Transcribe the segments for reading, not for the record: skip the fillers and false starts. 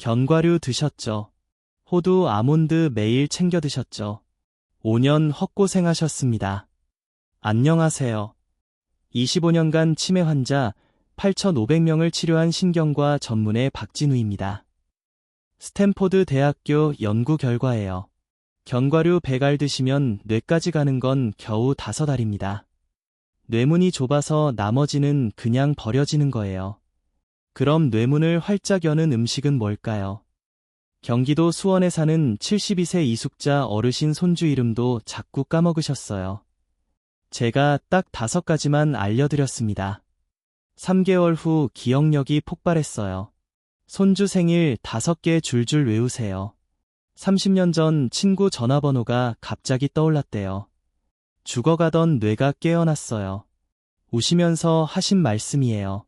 견과류 드셨죠? 호두, 아몬드 매일 챙겨 드셨죠? 5년 헛고생하셨습니다. 안녕하세요. 25년간 치매 환자 8,500명을 치료한 신경과 전문의 박진우입니다. 스탠포드 대학교 연구 결과예요. 견과류 100알 드시면 뇌까지 가는 건 겨우 5알입니다. 뇌문이 좁아서 나머지는 그냥 버려지는 거예요. 그럼 뇌문을 활짝 여는 음식은 뭘까요? 경기도 수원에 사는 72세 이숙자 어르신 손주 이름도 자꾸 까먹으셨어요. 제가 딱 5가지만 알려드렸습니다. 3개월 후 기억력이 폭발했어요. 손주 생일 5개 줄줄 외우세요. 30년 전 친구 전화번호가 갑자기 떠올랐대요. 죽어가던 뇌가 깨어났어요. 우시면서 하신 말씀이에요.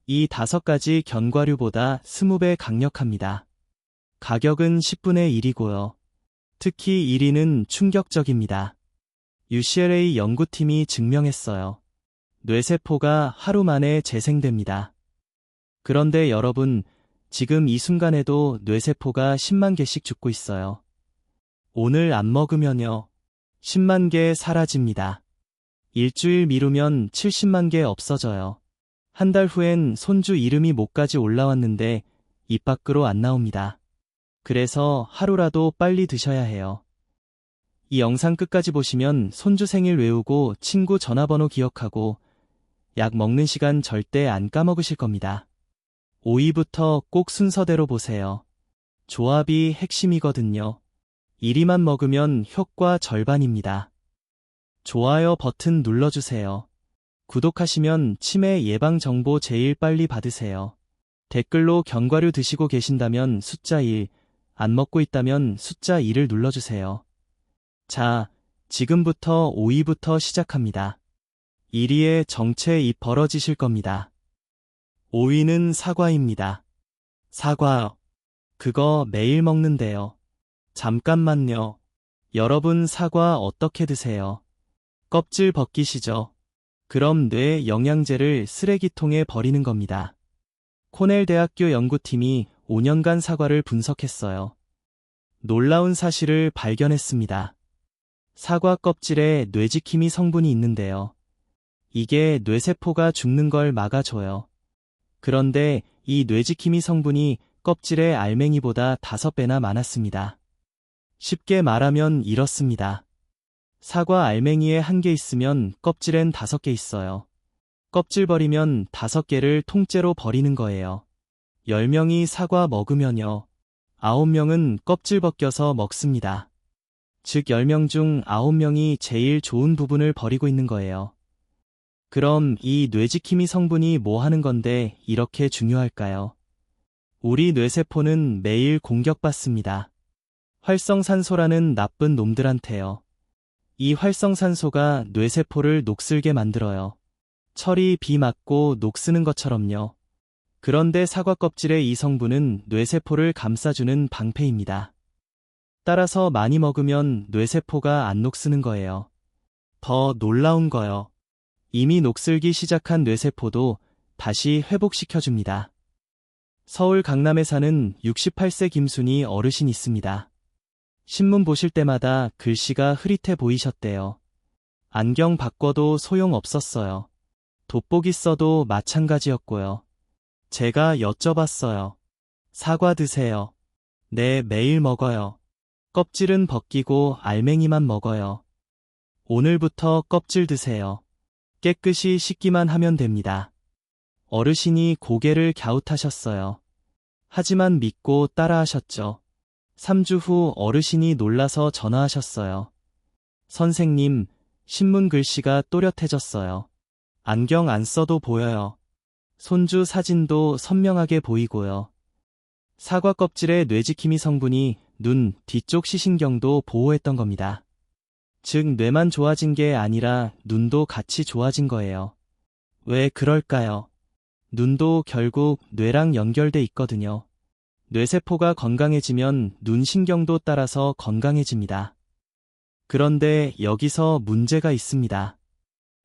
이 5가지 견과류보다 20배 강력합니다. 가격은 10분의 1이고요. 특히 1위는 충격적입니다. UCLA 연구팀이 증명했어요. 뇌세포가 하루 만에 재생됩니다. 그런데 여러분, 지금 이 순간에도 뇌세포가 10만 개씩 죽고 있어요. 오늘 안 먹으면요. 10만 개 사라집니다. 일주일 미루면 70만 개 없어져요. 한 달 후엔 손주 이름이 목까지 올라왔는데 입 밖으로 안 나옵니다. 그래서 하루라도 빨리 드셔야 해요. 이 영상 끝까지 보시면 손주 생일 외우고 친구 전화번호 기억하고 약 먹는 시간 절대 안 까먹으실 겁니다. 5위부터 꼭 순서대로 보세요. 조합이 핵심이거든요. 1위만 먹으면 효과 절반입니다. 좋아요 버튼 눌러주세요. 구독하시면 치매 예방 정보 제일 빨리 받으세요. 댓글로 견과류 드시고 계신다면 숫자 1, 안 먹고 있다면 숫자 2를 눌러주세요. 자, 지금부터 5위부터 시작합니다. 1위에 정체 입 벌어지실 겁니다. 5위는 사과입니다. 사과. 그거 매일 먹는데요. 잠깐만요. 여러분 사과 어떻게 드세요? 껍질 벗기시죠? 그럼 뇌 영양제를 쓰레기통에 버리는 겁니다. 코넬 대학교 연구팀이 5년간 사과를 분석했어요. 놀라운 사실을 발견했습니다. 사과 껍질에 뇌지키미 성분이 있는데요. 이게 뇌세포가 죽는 걸 막아줘요. 그런데 이 뇌지키미 성분이 껍질의 알맹이보다 5배나 많았습니다. 쉽게 말하면 이렇습니다. 사과 알맹이에 1개 있으면 껍질엔 5개 있어요. 껍질 버리면 5개를 통째로 버리는 거예요. 10명이 사과 먹으면요. 9명은 껍질 벗겨서 먹습니다. 즉 10명 중 9명이 제일 좋은 부분을 버리고 있는 거예요. 그럼 이 뇌지키미 성분이 뭐 하는 건데 이렇게 중요할까요? 우리 뇌세포는 매일 공격받습니다. 활성산소라는 나쁜 놈들한테요. 이 활성산소가 뇌세포를 녹슬게 만들어요. 철이 비 맞고 녹쓰는 것처럼요. 그런데 사과 껍질의 이 성분은 뇌세포를 감싸주는 방패입니다. 따라서 많이 먹으면 뇌세포가 안 녹쓰는 거예요. 더 놀라운 거요. 이미 녹슬기 시작한 뇌세포도 다시 회복시켜줍니다. 서울 강남에 사는 68세 김순희 어르신 있습니다. 신문 보실 때마다 글씨가 흐릿해 보이셨대요. 안경 바꿔도 소용없었어요. 돋보기 써도 마찬가지였고요. 제가 여쭤봤어요. 사과 드세요. 네, 매일 먹어요. 껍질은 벗기고 알맹이만 먹어요. 오늘부터 껍질 드세요. 깨끗이 씻기만 하면 됩니다. 어르신이 고개를 갸웃하셨어요. 하지만 믿고 따라하셨죠. 3주 후 어르신이 놀라서 전화하셨어요. 선생님, 신문 글씨가 또렷해졌어요. 안경 안 써도 보여요. 손주 사진도 선명하게 보이고요. 사과 껍질의 뇌지키미 성분이 눈 뒤쪽 시신경도 보호했던 겁니다. 즉 뇌만 좋아진 게 아니라 눈도 같이 좋아진 거예요. 왜 그럴까요? 눈도 결국 뇌랑 연결돼 있거든요. 뇌세포가 건강해지면 눈 신경도 따라서 건강해집니다. 그런데 여기서 문제가 있습니다.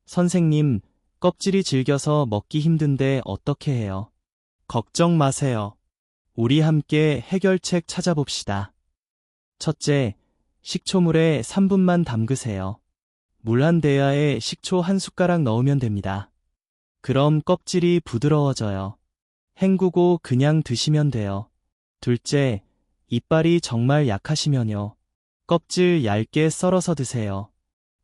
선생님, 껍질이 질겨서 먹기 힘든데 어떻게 해요? 걱정 마세요. 우리 함께 해결책 찾아봅시다. 첫째, 식초물에 3분만 담그세요. 물 한 대야에 식초 한 숟가락 넣으면 됩니다. 그럼 껍질이 부드러워져요. 헹구고 그냥 드시면 돼요. 둘째, 이빨이 정말 약하시면요. 껍질 얇게 썰어서 드세요.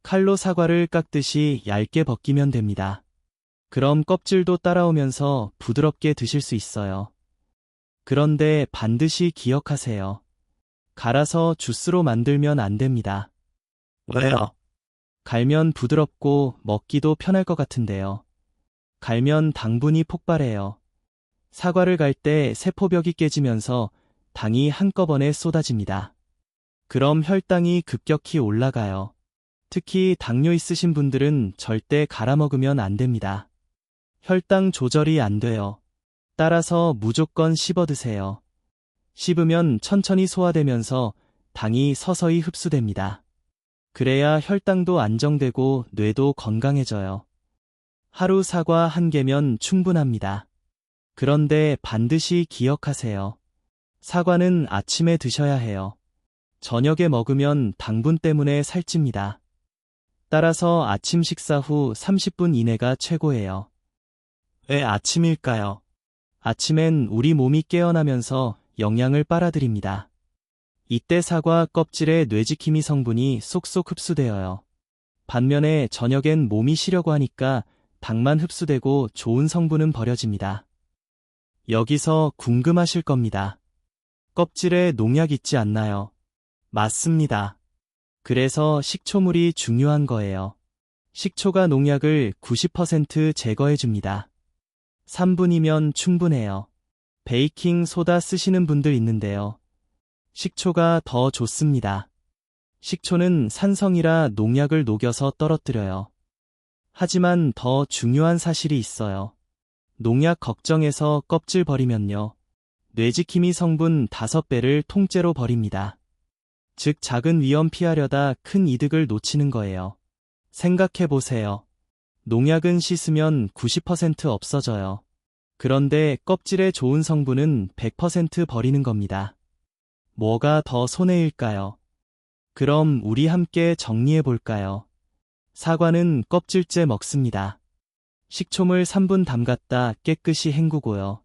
칼로 사과를 깎듯이 얇게 벗기면 됩니다. 그럼 껍질도 따라오면서 부드럽게 드실 수 있어요. 그런데 반드시 기억하세요. 갈아서 주스로 만들면 안 됩니다. 왜요? 갈면 부드럽고 먹기도 편할 것 같은데요. 갈면 당분이 폭발해요. 사과를 갈 때 세포벽이 깨지면서 당이 한꺼번에 쏟아집니다. 그럼 혈당이 급격히 올라가요. 특히 당뇨 있으신 분들은 절대 갈아 먹으면 안 됩니다. 혈당 조절이 안 돼요. 따라서 무조건 씹어 드세요. 씹으면 천천히 소화되면서 당이 서서히 흡수됩니다. 그래야 혈당도 안정되고 뇌도 건강해져요. 하루 사과 한 개면 충분합니다. 그런데 반드시 기억하세요. 사과는 아침에 드셔야 해요. 저녁에 먹으면 당분 때문에 살찝니다. 따라서 아침 식사 후 30분 이내가 최고예요. 왜 아침일까요? 아침엔 우리 몸이 깨어나면서 영양을 빨아들입니다. 이때 사과 껍질에 뇌지키미 성분이 쏙쏙 흡수되어요. 반면에 저녁엔 몸이 쉬려고 하니까 당만 흡수되고 좋은 성분은 버려집니다. 여기서 궁금하실 겁니다. 껍질에 농약 있지 않나요? 맞습니다. 그래서 식초물이 중요한 거예요. 식초가 농약을 90% 제거해줍니다. 3분이면 충분해요. 베이킹 소다 쓰시는 분들 있는데요. 식초가 더 좋습니다. 식초는 산성이라 농약을 녹여서 떨어뜨려요. 하지만 더 중요한 사실이 있어요. 농약 걱정해서 껍질 버리면요. 뇌지키미 성분 5배를 통째로 버립니다. 즉 작은 위험 피하려다 큰 이득을 놓치는 거예요. 생각해보세요. 농약은 씻으면 90% 없어져요. 그런데 껍질에 좋은 성분은 100% 버리는 겁니다. 뭐가 더 손해일까요? 그럼 우리 함께 정리해 볼까요? 사과는 껍질째 먹습니다. 식초물 3분 담갔다 깨끗이 헹구고요.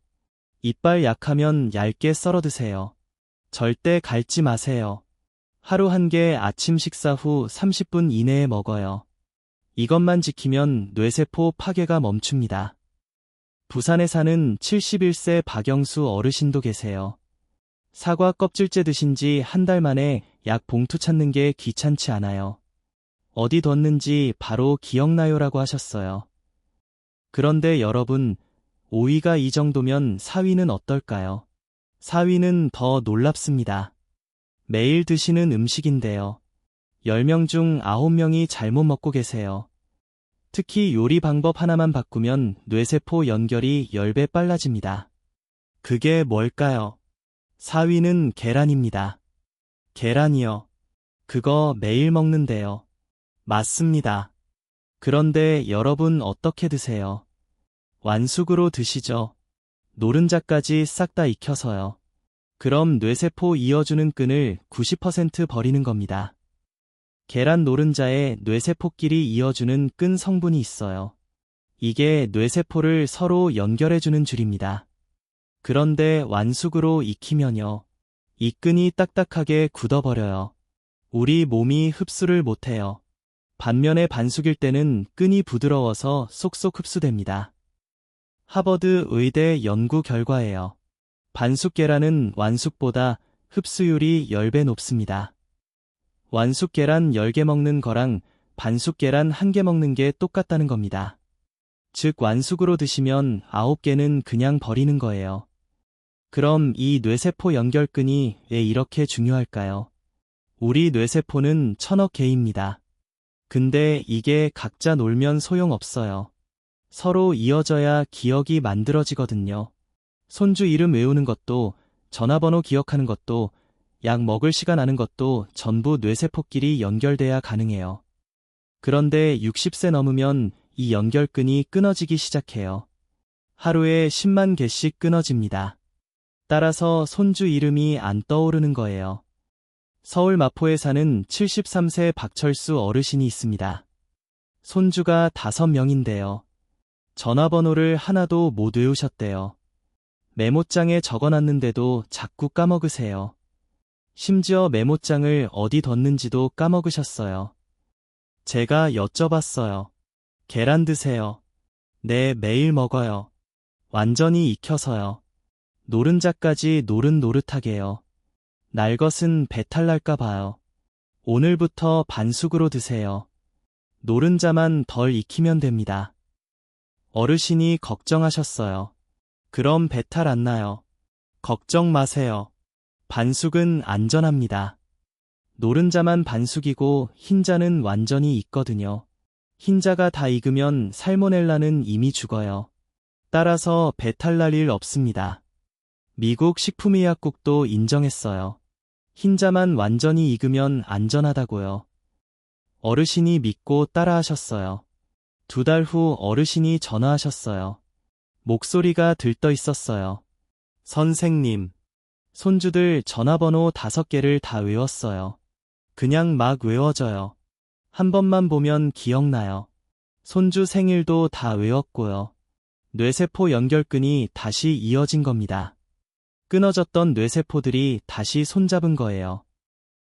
이빨 약하면 얇게 썰어 드세요. 절대 갈지 마세요. 하루 한 개 아침 식사 후 30분 이내에 먹어요. 이것만 지키면 뇌세포 파괴가 멈춥니다. 부산에 사는 71세 박영수 어르신도 계세요. 사과 껍질째 드신 지 한 달 만에 약 봉투 찾는 게 귀찮지 않아요. 어디 뒀는지 바로 기억나요라고 하셨어요. 그런데 여러분, 5위가 이 정도면 4위는 어떨까요? 4위는 더 놀랍습니다. 매일 드시는 음식인데요. 10명 중 9명이 잘못 먹고 계세요. 특히 요리 방법 하나만 바꾸면 뇌세포 연결이 10배 빨라집니다. 그게 뭘까요? 4위는 계란입니다. 계란이요. 그거 매일 먹는데요. 맞습니다. 그런데 여러분 어떻게 드세요? 완숙으로 드시죠. 노른자까지 싹 다 익혀서요. 그럼 뇌세포 이어주는 끈을 90% 버리는 겁니다. 계란 노른자에 뇌세포끼리 이어주는 끈 성분이 있어요. 이게 뇌세포를 서로 연결해주는 줄입니다. 그런데 완숙으로 익히면요. 이 끈이 딱딱하게 굳어버려요. 우리 몸이 흡수를 못해요. 반면에 반숙일 때는 끈이 부드러워서 쏙쏙 흡수됩니다. 하버드 의대 연구 결과예요. 반숙 계란은 완숙보다 흡수율이 10배 높습니다. 완숙 계란 10개 먹는 거랑 반숙 계란 1개 먹는 게 똑같다는 겁니다. 즉 완숙으로 드시면 9개는 그냥 버리는 거예요. 그럼 이 뇌세포 연결끈이 왜 이렇게 중요할까요? 우리 뇌세포는 1000억 개입니다. 근데 이게 각자 놀면 소용없어요. 서로 이어져야 기억이 만들어지거든요. 손주 이름 외우는 것도, 전화번호 기억하는 것도, 약 먹을 시간 아는 것도 전부 뇌세포끼리 연결돼야 가능해요. 그런데 60세 넘으면 이 연결끈이 끊어지기 시작해요. 하루에 10만 개씩 끊어집니다. 따라서 손주 이름이 안 떠오르는 거예요. 서울 마포에 사는 73세 박철수 어르신이 있습니다. 손주가 5명인데요. 전화번호를 하나도 못 외우셨대요. 메모장에 적어놨는데도 자꾸 까먹으세요. 심지어 메모장을 어디 뒀는지도 까먹으셨어요. 제가 여쭤봤어요. 계란 드세요. 네, 매일 먹어요. 완전히 익혀서요. 노른자까지 노릇노릇하게요. 날 것은 배탈 날까 봐요. 오늘부터 반숙으로 드세요. 노른자만 덜 익히면 됩니다. 어르신이 걱정하셨어요. 그럼 배탈 안 나요. 걱정 마세요. 반숙은 안전합니다. 노른자만 반숙이고 흰자는 완전히 익거든요. 흰자가 다 익으면 살모넬라는 이미 죽어요. 따라서 배탈 날 일 없습니다. 미국 식품의약국도 인정했어요. 흰자만 완전히 익으면 안전하다고요. 어르신이 믿고 따라하셨어요. 2달 후 어르신이 전화하셨어요. 목소리가 들떠 있었어요. 선생님, 손주들 전화번호 5개를 다 외웠어요. 그냥 막 외워져요. 한 번만 보면 기억나요. 손주 생일도 다 외웠고요. 뇌세포 연결끈이 다시 이어진 겁니다. 끊어졌던 뇌세포들이 다시 손잡은 거예요.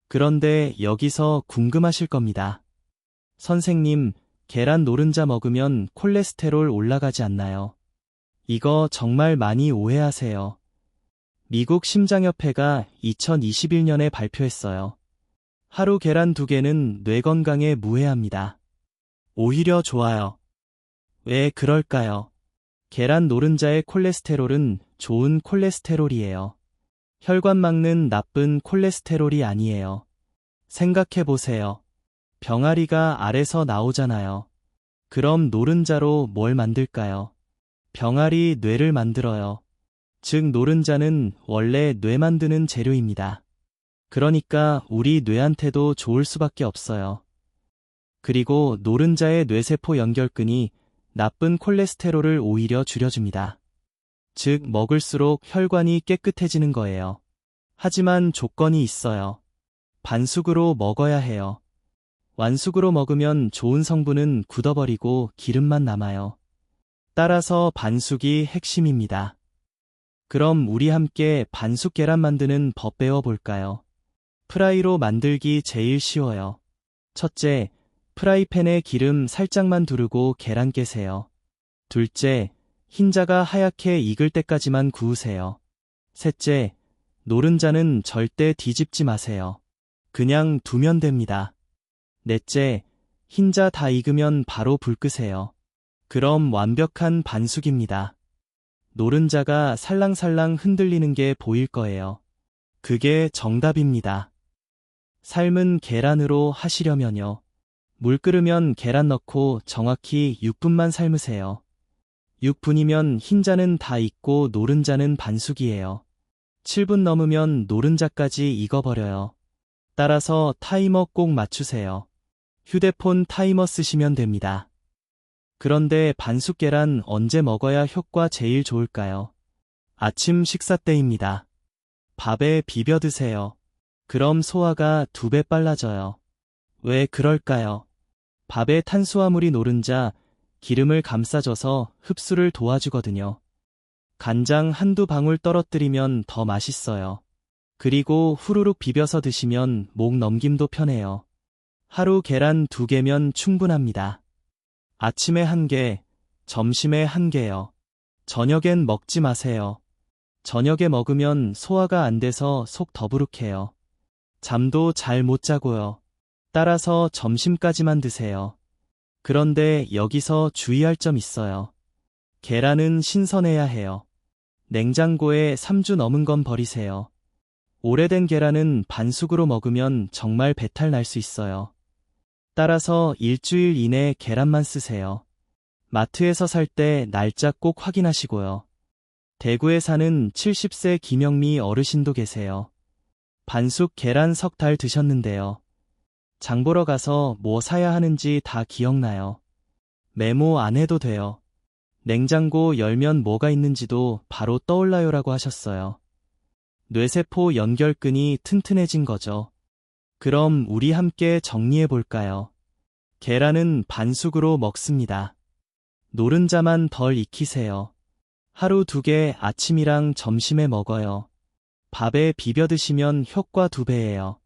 그런데 여기서 궁금하실 겁니다. 선생님, 계란 노른자 먹으면 콜레스테롤 올라가지 않나요? 이거 정말 많이 오해하세요. 미국 심장협회가 2021년에 발표했어요. 하루 계란 2개는 뇌 건강에 무해합니다. 오히려 좋아요. 왜 그럴까요? 계란 노른자의 콜레스테롤은 좋은 콜레스테롤이에요. 혈관 막는 나쁜 콜레스테롤이 아니에요. 생각해 보세요. 병아리가 알에서 나오잖아요. 그럼 노른자로 뭘 만들까요? 병아리 뇌를 만들어요. 즉 노른자는 원래 뇌 만드는 재료입니다. 그러니까 우리 뇌한테도 좋을 수밖에 없어요. 그리고 노른자의 뇌세포 연결끈이 나쁜 콜레스테롤을 오히려 줄여줍니다. 즉 먹을수록 혈관이 깨끗해지는 거예요. 하지만 조건이 있어요. 반숙으로 먹어야 해요. 완숙으로 먹으면 좋은 성분은 굳어버리고 기름만 남아요. 따라서 반숙이 핵심입니다. 그럼 우리 함께 반숙 계란 만드는 법 배워볼까요? 프라이로 만들기 제일 쉬워요. 첫째, 프라이팬에 기름 살짝만 두르고 계란 깨세요. 둘째, 흰자가 하얗게 익을 때까지만 구우세요. 셋째, 노른자는 절대 뒤집지 마세요. 그냥 두면 됩니다. 넷째, 흰자 다 익으면 바로 불 끄세요. 그럼 완벽한 반숙입니다. 노른자가 살랑살랑 흔들리는 게 보일 거예요. 그게 정답입니다. 삶은 계란으로 하시려면요. 물 끓으면 계란 넣고 정확히 6분만 삶으세요. 6분이면 흰자는 다 익고 노른자는 반숙이에요. 7분 넘으면 노른자까지 익어버려요. 따라서 타이머 꼭 맞추세요. 휴대폰 타이머 쓰시면 됩니다. 그런데 반숙 계란 언제 먹어야 효과 제일 좋을까요? 아침 식사 때입니다. 밥에 비벼 드세요. 그럼 소화가 2배 빨라져요. 왜 그럴까요? 밥에 탄수화물이 노른자, 기름을 감싸줘서 흡수를 도와주거든요. 간장 한두 방울 떨어뜨리면 더 맛있어요. 그리고 후루룩 비벼서 드시면 목 넘김도 편해요. 하루 계란 2개면 충분합니다. 아침에 1개, 점심에 1개요. 저녁엔 먹지 마세요. 저녁에 먹으면 소화가 안 돼서 속 더부룩해요. 잠도 잘 못 자고요. 따라서 점심까지만 드세요. 그런데 여기서 주의할 점 있어요. 계란은 신선해야 해요. 냉장고에 3주 넘은 건 버리세요. 오래된 계란은 반숙으로 먹으면 정말 배탈 날 수 있어요. 따라서 일주일 이내 계란만 쓰세요. 마트에서 살 때 날짜 꼭 확인하시고요. 대구에 사는 70세 김영미 어르신도 계세요. 반숙 계란 3달 드셨는데요. 장 보러 가서 뭐 사야 하는지 다 기억나요. 메모 안 해도 돼요. 냉장고 열면 뭐가 있는지도 바로 떠올라요라고 하셨어요. 뇌세포 연결근이 튼튼해진 거죠. 그럼 우리 함께 정리해 볼까요? 계란은 반숙으로 먹습니다. 노른자만 덜 익히세요. 하루 2개 아침이랑 점심에 먹어요. 밥에 비벼 드시면 효과 2배예요.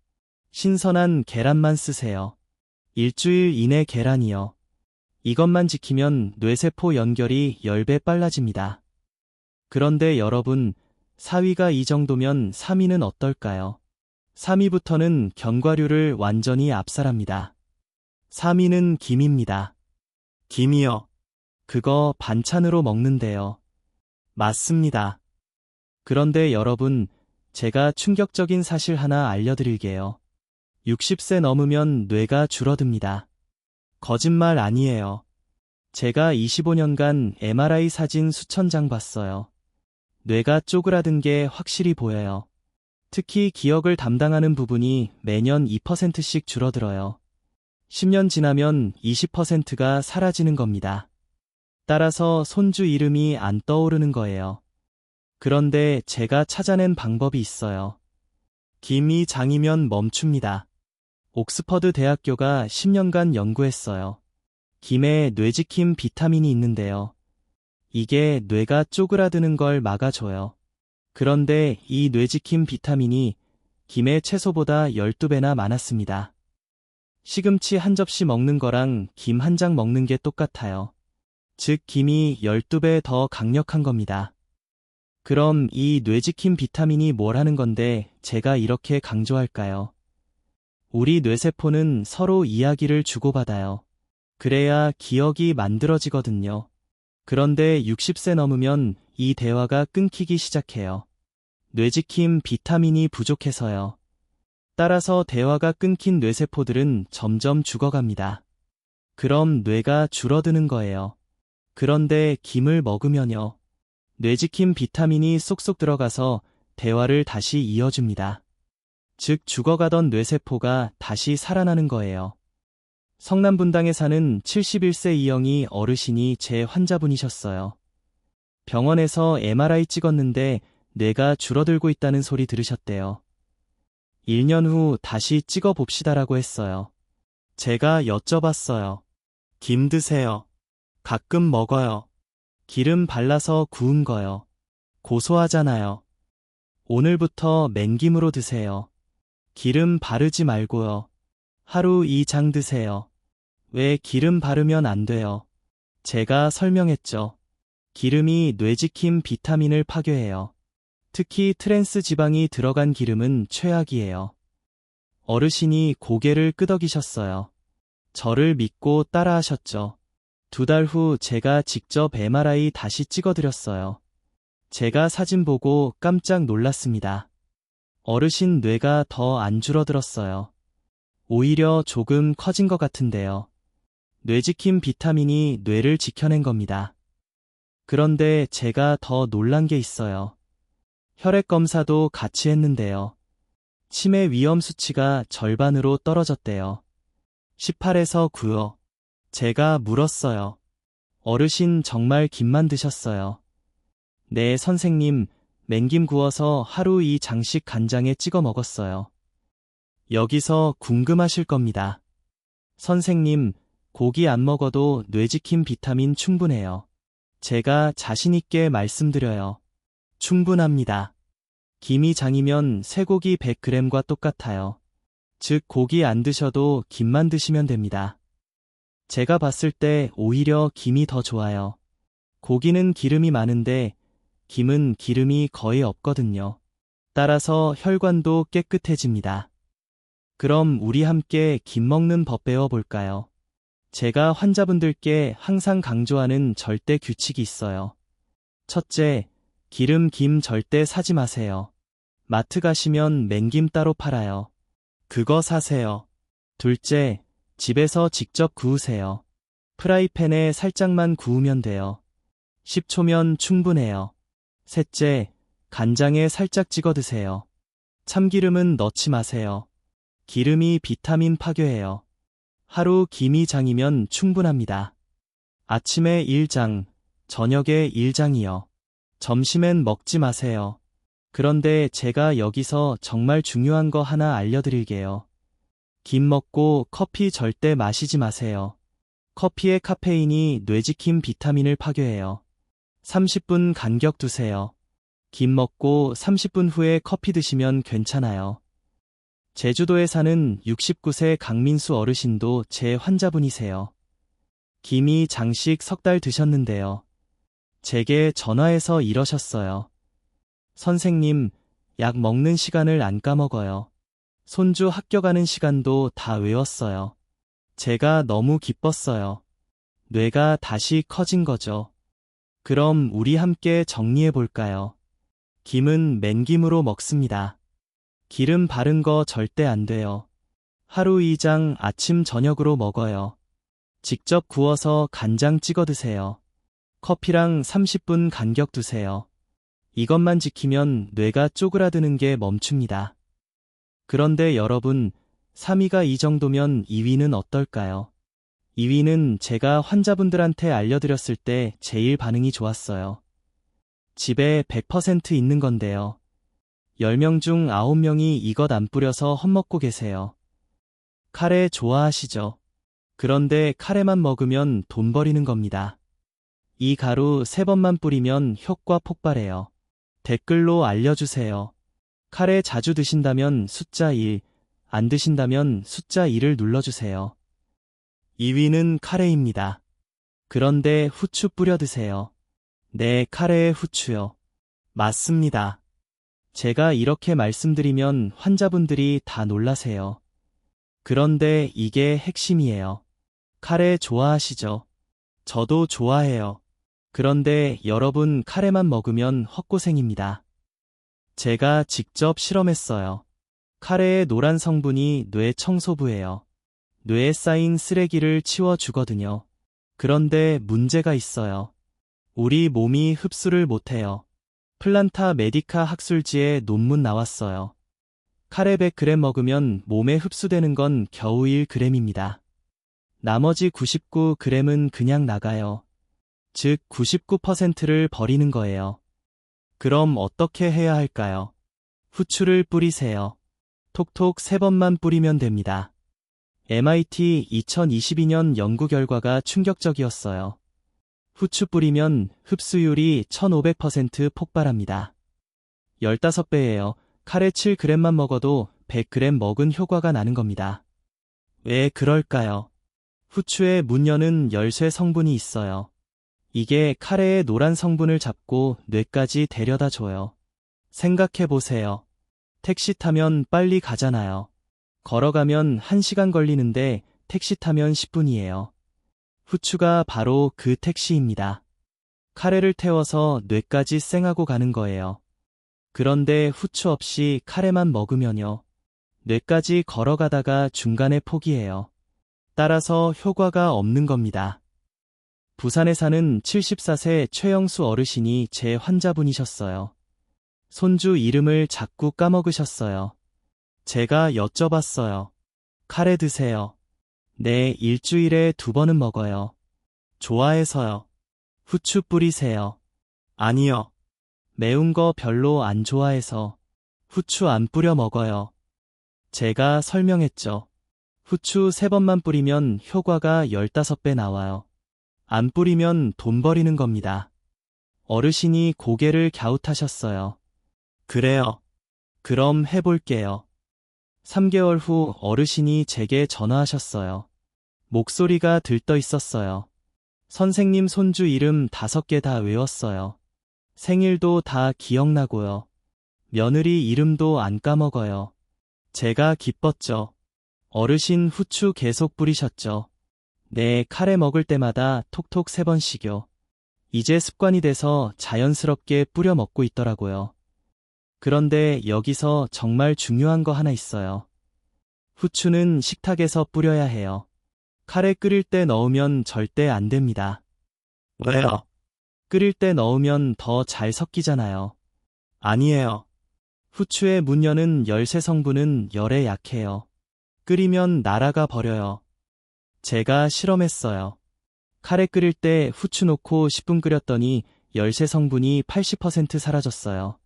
신선한 계란만 쓰세요. 일주일 이내 계란이요. 이것만 지키면 뇌세포 연결이 10배 빨라집니다. 그런데 여러분, 4위가 이 정도면 3위는 어떨까요? 3위부터는 견과류를 완전히 압살합니다. 3위는 김입니다. 김이요. 그거 반찬으로 먹는데요. 맞습니다. 그런데 여러분, 제가 충격적인 사실 하나 알려드릴게요. 60세 넘으면 뇌가 줄어듭니다. 거짓말 아니에요. 제가 25년간 MRI 사진 수천 장 봤어요. 뇌가 쪼그라든 게 확실히 보여요. 특히 기억을 담당하는 부분이 매년 2%씩 줄어들어요. 10년 지나면 20%가 사라지는 겁니다. 따라서 손주 이름이 안 떠오르는 거예요. 그런데 제가 찾아낸 방법이 있어요. 김이 장이면 멈춥니다. 옥스퍼드 대학교가 10년간 연구했어요. 김에 뇌지킴 비타민이 있는데요. 이게 뇌가 쪼그라드는 걸 막아줘요. 그런데 이 뇌지킴 비타민이 김의 채소보다 12배나 많았습니다. 시금치 한 접시 먹는 거랑 김 한 장 먹는 게 똑같아요. 즉 김이 12배 더 강력한 겁니다. 그럼 이 뇌지킴 비타민이 뭘 하는 건데 제가 이렇게 강조할까요? 우리 뇌세포는 서로 이야기를 주고받아요. 그래야 기억이 만들어지거든요. 그런데 60세 넘으면 이 대화가 끊기기 시작해요. 뇌지킴 비타민이 부족해서요. 따라서 대화가 끊긴 뇌세포들은 점점 죽어갑니다. 그럼 뇌가 줄어드는 거예요. 그런데 김을 먹으면요. 뇌지킴 비타민이 쏙쏙 들어가서 대화를 다시 이어줍니다. 즉 죽어가던 뇌세포가 다시 살아나는 거예요. 성남 분당에 사는 71세 이영희 어르신이 제 환자분이셨어요. 병원에서 MRI 찍었는데 뇌가 줄어들고 있다는 소리 들으셨대요. 1년 후 다시 찍어봅시다라고 했어요. 제가 여쭤봤어요. 김 드세요. 가끔 먹어요. 기름 발라서 구운 거요. 고소하잖아요. 오늘부터 맨김으로 드세요. 기름 바르지 말고요. 하루 2장 드세요. 왜 기름 바르면 안 돼요? 제가 설명했죠. 기름이 뇌지킴 비타민을 파괴해요. 특히 트랜스 지방이 들어간 기름은 최악이에요. 어르신이 고개를 끄덕이셨어요. 저를 믿고 따라하셨죠. 2달 후 제가 직접 MRI 다시 찍어드렸어요. 제가 사진 보고 깜짝 놀랐습니다. 어르신 뇌가 더 안 줄어들었어요. 오히려 조금 커진 것 같은데요. 뇌지킴 비타민이 뇌를 지켜낸 겁니다. 그런데 제가 더 놀란 게 있어요. 혈액 검사도 같이 했는데요. 치매 위험 수치가 절반으로 떨어졌대요. 18에서 9요. 제가 물었어요. 어르신 정말 김만 드셨어요. 네, 선생님, 맨김 구워서 하루 2장씩 간장에 찍어 먹었어요. 여기서 궁금하실 겁니다. 선생님, 고기 안 먹어도 뇌지킴 비타민 충분해요. 제가 자신있게 말씀드려요. 충분합니다. 김이 장이면 쇠고기 100g과 똑같아요. 즉 고기 안 드셔도 김만 드시면 됩니다. 제가 봤을 때 오히려 김이 더 좋아요. 고기는 기름이 많은데 김은 기름이 거의 없거든요. 따라서 혈관도 깨끗해집니다. 그럼 우리 함께 김 먹는 법 배워볼까요? 제가 환자분들께 항상 강조하는 절대 규칙이 있어요. 첫째, 기름 김 절대 사지 마세요. 마트 가시면 맨김 따로 팔아요. 그거 사세요. 둘째, 집에서 직접 구우세요. 프라이팬에 살짝만 구우면 돼요. 10초면 충분해요. 셋째, 간장에 살짝 찍어 드세요. 참기름은 넣지 마세요. 기름이 비타민 파괴해요. 하루 김이 장이면 충분합니다. 아침에 1장, 저녁에 1장이요. 점심엔 먹지 마세요. 그런데 제가 여기서 정말 중요한 거 하나 알려드릴게요. 김 먹고 커피 절대 마시지 마세요. 커피의 카페인이 뇌지킴 비타민을 파괴해요. 30분 간격 두세요. 김 먹고 30분 후에 커피 드시면 괜찮아요. 제주도에 사는 69세 강민수 어르신도 제 환자분이세요. 김이 장식 3달 드셨는데요. 제게 전화해서 이러셨어요. 선생님, 약 먹는 시간을 안 까먹어요. 손주 학교 가는 시간도 다 외웠어요. 제가 너무 기뻤어요. 뇌가 다시 커진 거죠. 그럼 우리 함께 정리해 볼까요? 김은 맨김으로 먹습니다. 기름 바른 거 절대 안 돼요. 하루 2장 아침 저녁으로 먹어요. 직접 구워서 간장 찍어 드세요. 커피랑 30분 간격 두세요. 이것만 지키면 뇌가 쪼그라드는 게 멈춥니다. 그런데 여러분, 3위가 이 정도면 2위는 어떨까요? 2위는 제가 환자분들한테 알려드렸을 때 제일 반응이 좋았어요. 집에 100% 있는 건데요. 10명 중 9명이 이것 안 뿌려서 헛먹고 계세요. 카레 좋아하시죠? 그런데 카레만 먹으면 돈 버리는 겁니다. 이 가루 3번만 뿌리면 효과 폭발해요. 댓글로 알려주세요. 카레 자주 드신다면 숫자 1, 안 드신다면 숫자 2를 눌러주세요. 2위는 카레입니다. 그런데 후추 뿌려 드세요. 네, 카레에 후추요. 맞습니다. 제가 이렇게 말씀드리면 환자분들이 다 놀라세요. 그런데 이게 핵심이에요. 카레 좋아하시죠? 저도 좋아해요. 그런데 여러분 카레만 먹으면 헛고생입니다. 제가 직접 실험했어요. 카레의 노란 성분이 뇌 청소부예요. 뇌에 쌓인 쓰레기를 치워주거든요. 그런데 문제가 있어요. 우리 몸이 흡수를 못해요. 플란타 메디카 학술지에 논문 나왔어요. 카레 100g 먹으면 몸에 흡수되는 건 겨우 1g입니다. 나머지 99g은 그냥 나가요. 즉 99%를 버리는 거예요. 그럼 어떻게 해야 할까요? 후추를 뿌리세요. 톡톡 3번만 뿌리면 됩니다. MIT 2022년 연구 결과가 충격적이었어요. 후추 뿌리면 흡수율이 1500% 폭발합니다. 15배예요. 카레 7g만 먹어도 100g 먹은 효과가 나는 겁니다. 왜 그럴까요? 후추에 문 여는 열쇠 성분이 있어요. 이게 카레의 노란 성분을 잡고 뇌까지 데려다 줘요. 생각해 보세요. 택시 타면 빨리 가잖아요. 걸어가면 1시간 걸리는데 택시 타면 10분이에요. 후추가 바로 그 택시입니다. 카레를 태워서 뇌까지 쌩하고 가는 거예요. 그런데 후추 없이 카레만 먹으면요. 뇌까지 걸어가다가 중간에 포기해요. 따라서 효과가 없는 겁니다. 부산에 사는 74세 최영수 어르신이 제 환자분이셨어요. 손주 이름을 자꾸 까먹으셨어요. 제가 여쭤봤어요. 카레 드세요. 네, 일주일에 2번은 먹어요. 좋아해서요. 후추 뿌리세요. 아니요. 매운 거 별로 안 좋아해서 후추 안 뿌려 먹어요. 제가 설명했죠. 후추 3번만 뿌리면 효과가 15배 나와요. 안 뿌리면 돈 버리는 겁니다. 어르신이 고개를 갸웃하셨어요. 그래요. 그럼 해볼게요. 3개월 후 어르신이 제게 전화하셨어요. 목소리가 들떠 있었어요. 선생님 손주 이름 5개 다 외웠어요. 생일도 다 기억나고요. 며느리 이름도 안 까먹어요. 제가 기뻤죠. 어르신 후추 계속 뿌리셨죠. 네, 카레 먹을 때마다 톡톡 3번씩요. 이제 습관이 돼서 자연스럽게 뿌려 먹고 있더라고요. 그런데 여기서 정말 중요한 거 하나 있어요. 후추는 식탁에서 뿌려야 해요. 카레 끓일 때 넣으면 절대 안 됩니다. 왜요? 끓일 때 넣으면 더 잘 섞이잖아요. 아니에요. 후추의 문 여는 열쇠 성분은 열에 약해요. 끓이면 날아가 버려요. 제가 실험했어요. 카레 끓일 때 후추 넣고 10분 끓였더니 열쇠 성분이 80% 사라졌어요.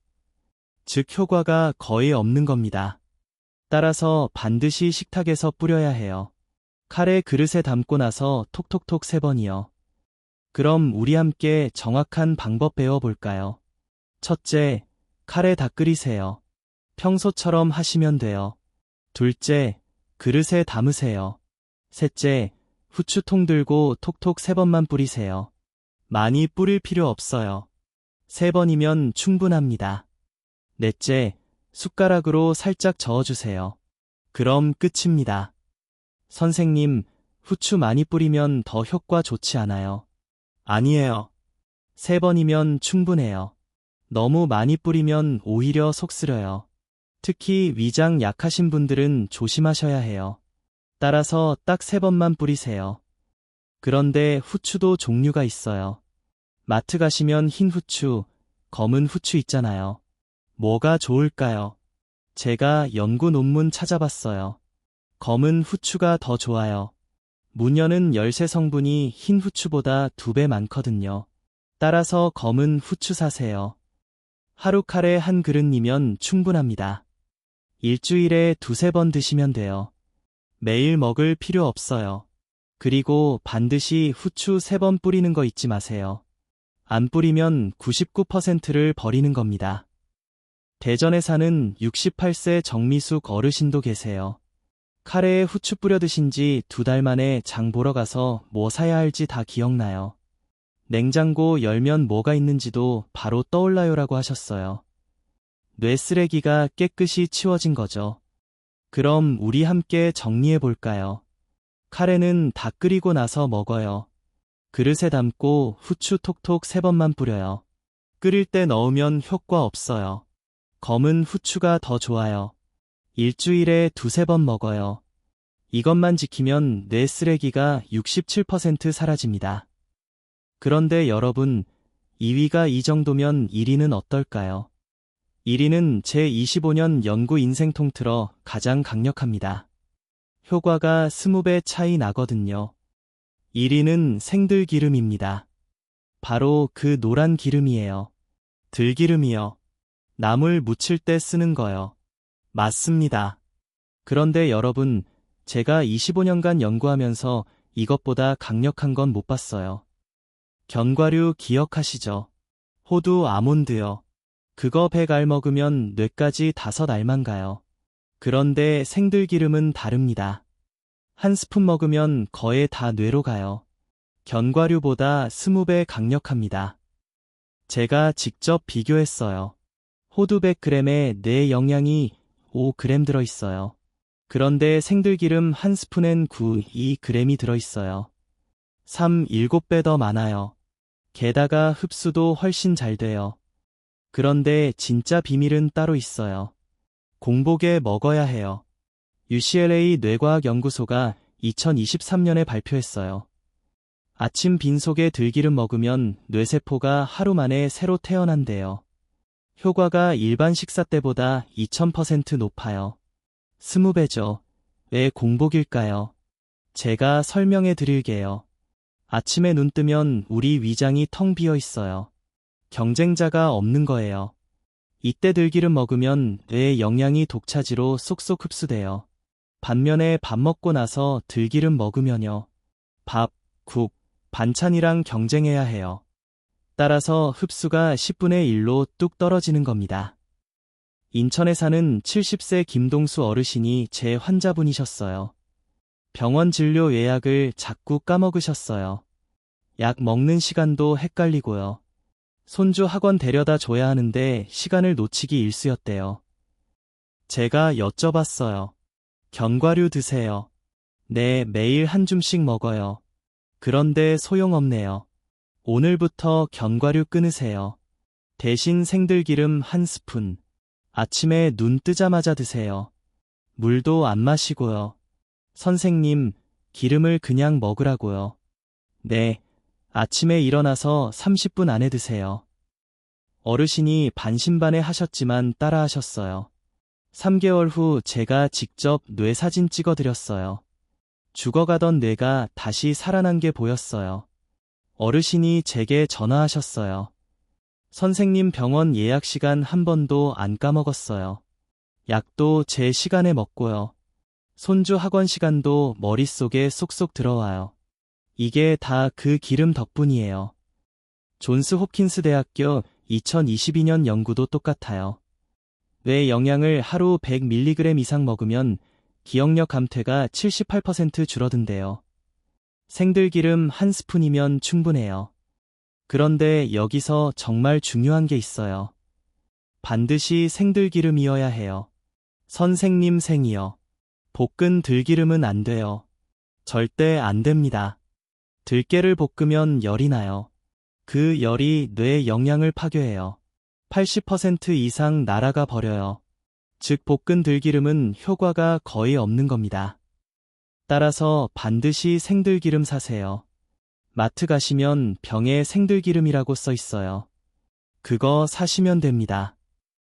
즉 효과가 거의 없는 겁니다. 따라서 반드시 식탁에서 뿌려야 해요. 카레 그릇에 담고 나서 톡톡톡 3번이요. 그럼 우리 함께 정확한 방법 배워볼까요? 첫째, 카레 다 끓이세요. 평소처럼 하시면 돼요. 둘째, 그릇에 담으세요. 셋째, 후추통 들고 톡톡 3번만 뿌리세요. 많이 뿌릴 필요 없어요. 3번이면 충분합니다. 넷째, 숟가락으로 살짝 저어주세요. 그럼 끝입니다. 선생님, 후추 많이 뿌리면 더 효과 좋지 않아요? 아니에요. 3번이면 충분해요. 너무 많이 뿌리면 오히려 속 쓰려요. 특히 위장 약하신 분들은 조심하셔야 해요. 따라서 딱 3번만 뿌리세요. 그런데 후추도 종류가 있어요. 마트 가시면 흰 후추, 검은 후추 있잖아요. 뭐가 좋을까요? 제가 연구 논문 찾아봤어요. 검은 후추가 더 좋아요. 문연은 열쇠 성분이 흰 후추보다 2배 많거든요. 따라서 검은 후추 사세요. 하루 카레 한 그릇이면 충분합니다. 일주일에 2~3번 드시면 돼요. 매일 먹을 필요 없어요. 그리고 반드시 후추 3번 뿌리는 거 잊지 마세요. 안 뿌리면 99%를 버리는 겁니다. 대전에 사는 68세 정미숙 어르신도 계세요. 카레에 후추 뿌려 드신 지 2달 만에 장 보러 가서 뭐 사야 할지 다 기억나요. 냉장고 열면 뭐가 있는지도 바로 떠올라요라고 하셨어요. 뇌 쓰레기가 깨끗이 치워진 거죠. 그럼 우리 함께 정리해 볼까요? 카레는 다 끓이고 나서 먹어요. 그릇에 담고 후추 톡톡 3번만 뿌려요. 끓일 때 넣으면 효과 없어요. 검은 후추가 더 좋아요. 일주일에 2~3번 먹어요. 이것만 지키면 뇌 쓰레기가 67% 사라집니다. 그런데 여러분, 2위가 이 정도면 1위는 어떨까요? 1위는 제25년 연구 인생 통틀어 가장 강력합니다. 효과가 20배 차이 나거든요. 1위는 생들기름입니다. 바로 그 노란 기름이에요. 들기름이요. 나물 무칠 때 쓰는 거요. 맞습니다. 그런데 여러분, 제가 25년간 연구하면서 이것보다 강력한 건 못 봤어요. 견과류 기억하시죠? 호두 아몬드요. 그거 100알 먹으면 뇌까지 5알만 가요. 그런데 생들기름은 다릅니다. 한 스푼 먹으면 거의 다 뇌로 가요. 견과류보다 20배 강력합니다. 제가 직접 비교했어요. 호두 100g에 뇌 영양이 5g 들어있어요. 그런데 생들기름 한 스푼엔 9.2g이 들어있어요. 7배 더 많아요. 게다가 흡수도 훨씬 잘 돼요. 그런데 진짜 비밀은 따로 있어요. 공복에 먹어야 해요. UCLA 뇌과학연구소가 2023년에 발표했어요. 아침 빈속에 들기름 먹으면 뇌세포가 하루 만에 새로 태어난대요. 효과가 일반 식사 때보다 2000% 높아요. 20배죠. 왜 공복일까요? 제가 설명해 드릴게요. 아침에 눈 뜨면 우리 위장이 텅 비어 있어요. 경쟁자가 없는 거예요. 이때 들기름 먹으면 뇌의 영양이 독차지로 쏙쏙 흡수돼요. 반면에 밥 먹고 나서 들기름 먹으면요. 밥, 국, 반찬이랑 경쟁해야 해요. 따라서 흡수가 10분의 1로 뚝 떨어지는 겁니다. 인천에 사는 70세 김동수 어르신이 제 환자분이셨어요. 병원 진료 예약을 자꾸 까먹으셨어요. 약 먹는 시간도 헷갈리고요. 손주 학원 데려다 줘야 하는데 시간을 놓치기 일쑤였대요. 제가 여쭤봤어요. 견과류 드세요. 네, 매일 한 줌씩 먹어요. 그런데 소용없네요. 오늘부터 견과류 끊으세요. 대신 생들기름 한 스푼. 아침에 눈 뜨자마자 드세요. 물도 안 마시고요. 선생님, 기름을 그냥 먹으라고요. 네, 아침에 일어나서 30분 안에 드세요. 어르신이 반신반의 하셨지만 따라하셨어요. 3개월 후 제가 직접 뇌 사진 찍어드렸어요. 죽어가던 뇌가 다시 살아난 게 보였어요. 어르신이 제게 전화하셨어요. 선생님 병원 예약 시간 한 번도 안 까먹었어요. 약도 제 시간에 먹고요. 손주 학원 시간도 머릿속에 쏙쏙 들어와요. 이게 다 그 기름 덕분이에요. 존스 홉킨스 대학교 2022년 연구도 똑같아요. 뇌 영양을 하루 100mg 이상 먹으면 기억력 감퇴가 78% 줄어든대요. 생들기름 한 스푼이면 충분해요. 그런데 여기서 정말 중요한 게 있어요. 반드시 생들기름이어야 해요. 선생님 생이요. 볶은 들기름은 안 돼요. 절대 안 됩니다. 들깨를 볶으면 열이 나요. 그 열이 뇌 영양을 파괴해요. 80% 이상 날아가 버려요. 즉 볶은 들기름은 효과가 거의 없는 겁니다. 따라서 반드시 생들기름 사세요. 마트 가시면 병에 생들기름이라고 써 있어요. 그거 사시면 됩니다.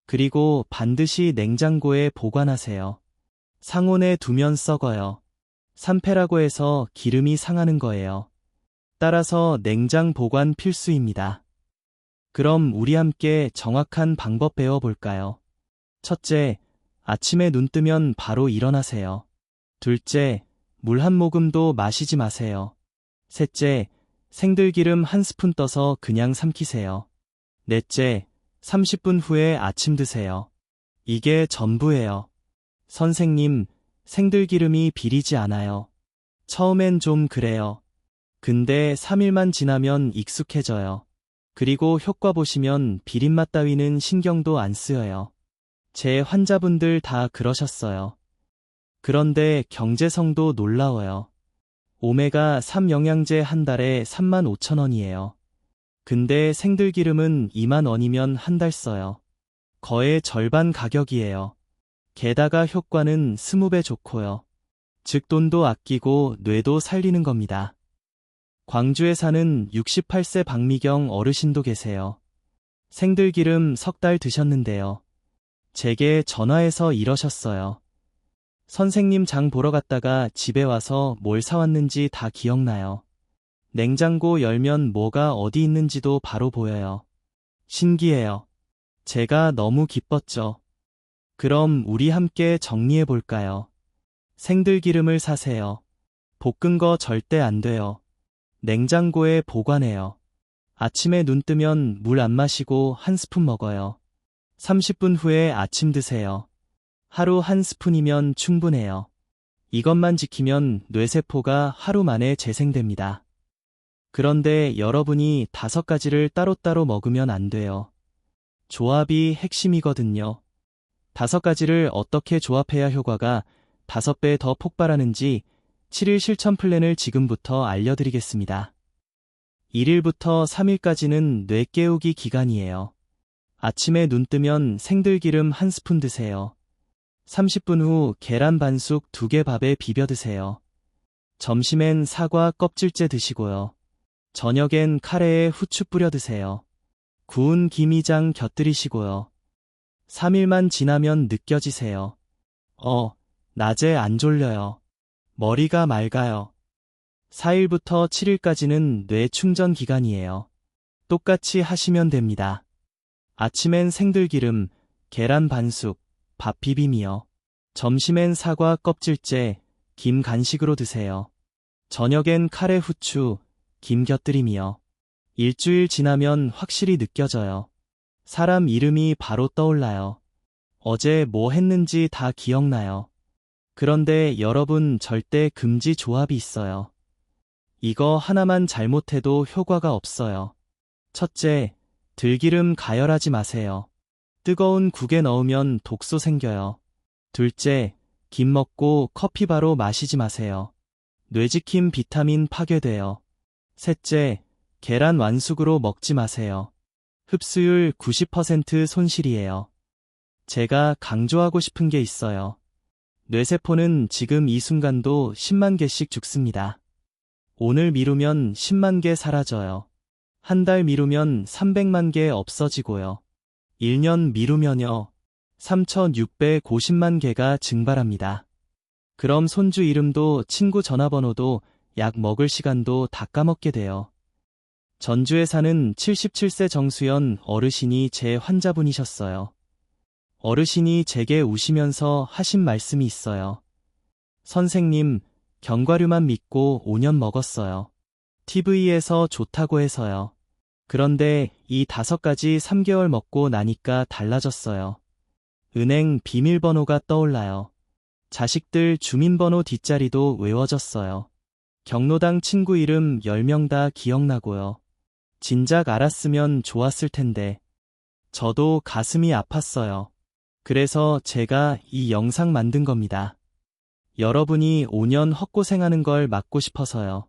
그리고 반드시 냉장고에 보관하세요. 상온에 두면 썩어요. 산패라고 해서 기름이 상하는 거예요. 따라서 냉장 보관 필수입니다. 그럼 우리 함께 정확한 방법 배워볼까요? 첫째, 아침에 눈 뜨면 바로 일어나세요. 둘째, 물 한 모금도 마시지 마세요. 셋째, 생들기름 한 스푼 떠서 그냥 삼키세요. 넷째, 30분 후에 아침 드세요. 이게 전부예요. 선생님, 생들기름이 비리지 않아요. 처음엔 좀 그래요. 근데 3일만 지나면 익숙해져요. 그리고 효과 보시면 비린맛 따위는 신경도 안 쓰여요. 제 환자분들 다 그러셨어요. 그런데 경제성도 놀라워요. 오메가3 영양제 한 달에 35,000원이에요. 근데 생들기름은 2만 원이면 한 달 써요. 거의 절반 가격이에요. 게다가 효과는 20배 좋고요. 즉 돈도 아끼고 뇌도 살리는 겁니다. 광주에 사는 68세 박미경 어르신도 계세요. 생들기름 석 달 드셨는데요. 제게 전화해서 이러셨어요. 선생님 장 보러 갔다가 집에 와서 뭘 사왔는지 다 기억나요. 냉장고 열면 뭐가 어디 있는지도 바로 보여요. 신기해요. 제가 너무 기뻤죠. 그럼 우리 함께 정리해 볼까요? 생들기름을 사세요. 볶은 거 절대 안 돼요. 냉장고에 보관해요. 아침에 눈 뜨면 물 안 마시고 한 스푼 먹어요. 30분 후에 아침 드세요. 하루 한 스푼이면 충분해요. 이것만 지키면 뇌세포가 하루 만에 재생됩니다. 그런데 여러분이 5가지를 따로따로 먹으면 안 돼요. 조합이 핵심이거든요. 5가지를 어떻게 조합해야 효과가 5배 더 폭발하는지 7일 실천 플랜을 지금부터 알려드리겠습니다. 1일부터 3일까지는 뇌 깨우기 기간이에요. 아침에 눈 뜨면 생들기름 한 스푼 드세요. 30분 후 계란 반숙 2개 밥에 비벼 드세요. 점심엔 사과 껍질째 드시고요. 저녁엔 카레에 후추 뿌려 드세요. 구운 김이장 곁들이시고요. 3일만 지나면 느껴지세요. 낮에 안 졸려요. 머리가 맑아요. 4일부터 7일까지는 뇌 충전 기간이에요. 똑같이 하시면 됩니다. 아침엔 생들기름, 계란 반숙, 밥 비빔이요. 점심엔 사과 껍질째, 김 간식으로 드세요. 저녁엔 카레 후추, 김 곁들임이요. 일주일 지나면 확실히 느껴져요. 사람 이름이 바로 떠올라요. 어제 뭐 했는지 다 기억나요. 그런데 여러분 절대 금지 조합이 있어요. 이거 하나만 잘못해도 효과가 없어요. 첫째, 들기름 가열하지 마세요. 뜨거운 국에 넣으면 독소 생겨요. 둘째, 김 먹고 커피 바로 마시지 마세요. 뇌지킴 비타민 파괴돼요. 셋째, 계란 완숙으로 먹지 마세요. 흡수율 90% 손실이에요. 제가 강조하고 싶은 게 있어요. 뇌세포는 지금 이 순간도 10만 개씩 죽습니다. 오늘 미루면 10만 개 사라져요. 한 달 미루면 300만 개 없어지고요. 1년 미루면요. 3,650만 개가 증발합니다. 그럼 손주 이름도 친구 전화번호도 약 먹을 시간도 다 까먹게 돼요. 전주에 사는 77세 정수연 어르신이 제 환자분이셨어요. 어르신이 제게 우시면서 하신 말씀이 있어요. 선생님, 견과류만 믿고 5년 먹었어요. TV에서 좋다고 해서요. 그런데 이 5가지 3개월 먹고 나니까 달라졌어요. 은행 비밀번호가 떠올라요. 자식들 주민번호 뒷자리도 외워졌어요. 경로당 친구 이름 10명 다 기억나고요. 진작 알았으면 좋았을 텐데. 저도 가슴이 아팠어요. 그래서 제가 이 영상 만든 겁니다. 여러분이 5년 헛고생하는 걸 막고 싶어서요.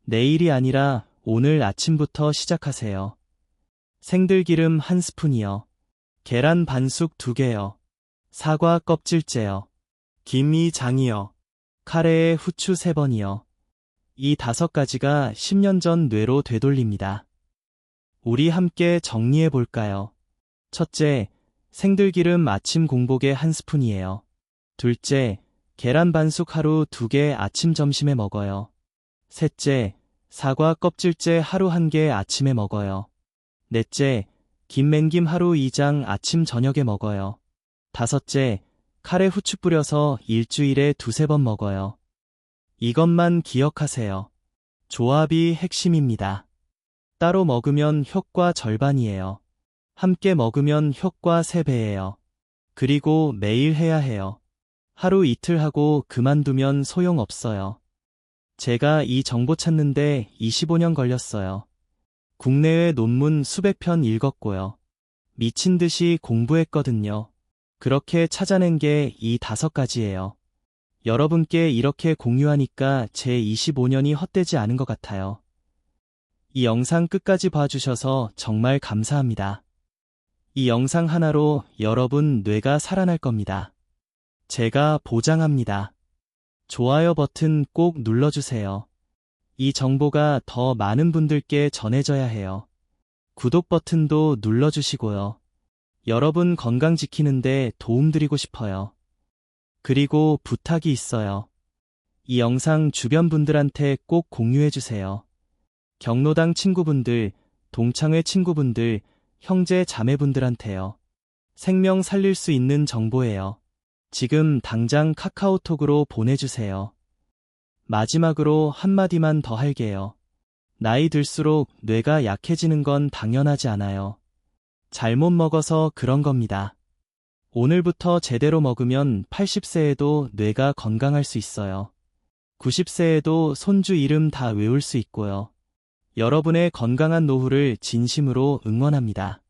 내일이 아니라 오늘 아침부터 시작하세요. 생들기름 1스푼이요. 계란 반숙 2개요. 사과 껍질째요. 김 2장이요. 카레에 후추 3번이요. 이 5가지가 10년 전 뇌로 되돌립니다. 우리 함께 정리해 볼까요? 첫째, 생들기름 아침 공복에 1스푼이에요. 둘째, 계란 반숙 하루 2개 아침 점심에 먹어요. 셋째, 사과 껍질째 하루 1개 아침에 먹어요. 넷째, 김맨김 하루 2장 아침 저녁에 먹어요. 다섯째, 카레 후추 뿌려서 일주일에 2~3번 먹어요. 이것만 기억하세요. 조합이 핵심입니다. 따로 먹으면 효과 절반이에요. 함께 먹으면 효과 3배예요. 그리고 매일 해야 해요. 하루 이틀 하고 그만두면 소용없어요. 제가 이 정보 찾는데 25년 걸렸어요. 국내외 논문 수백 편 읽었고요. 미친 듯이 공부했거든요. 그렇게 찾아낸 게 이 5가지예요. 여러분께 이렇게 공유하니까 제 25년이 헛되지 않은 것 같아요. 이 영상 끝까지 봐주셔서 정말 감사합니다. 이 영상 하나로 여러분 뇌가 살아날 겁니다. 제가 보장합니다. 좋아요 버튼 꼭 눌러주세요. 이 정보가 더 많은 분들께 전해져야 해요. 구독 버튼도 눌러주시고요. 여러분 건강 지키는데 도움드리고 싶어요. 그리고 부탁이 있어요. 이 영상 주변 분들한테 꼭 공유해주세요. 경로당 친구분들, 동창회 친구분들, 형제 자매분들한테요. 생명 살릴 수 있는 정보예요. 지금 당장 카카오톡으로 보내주세요. 마지막으로 한마디만 더 할게요. 나이 들수록 뇌가 약해지는 건 당연하지 않아요. 잘못 먹어서 그런 겁니다. 오늘부터 제대로 먹으면 80세에도 뇌가 건강할 수 있어요. 90세에도 손주 이름 다 외울 수 있고요. 여러분의 건강한 노후를 진심으로 응원합니다.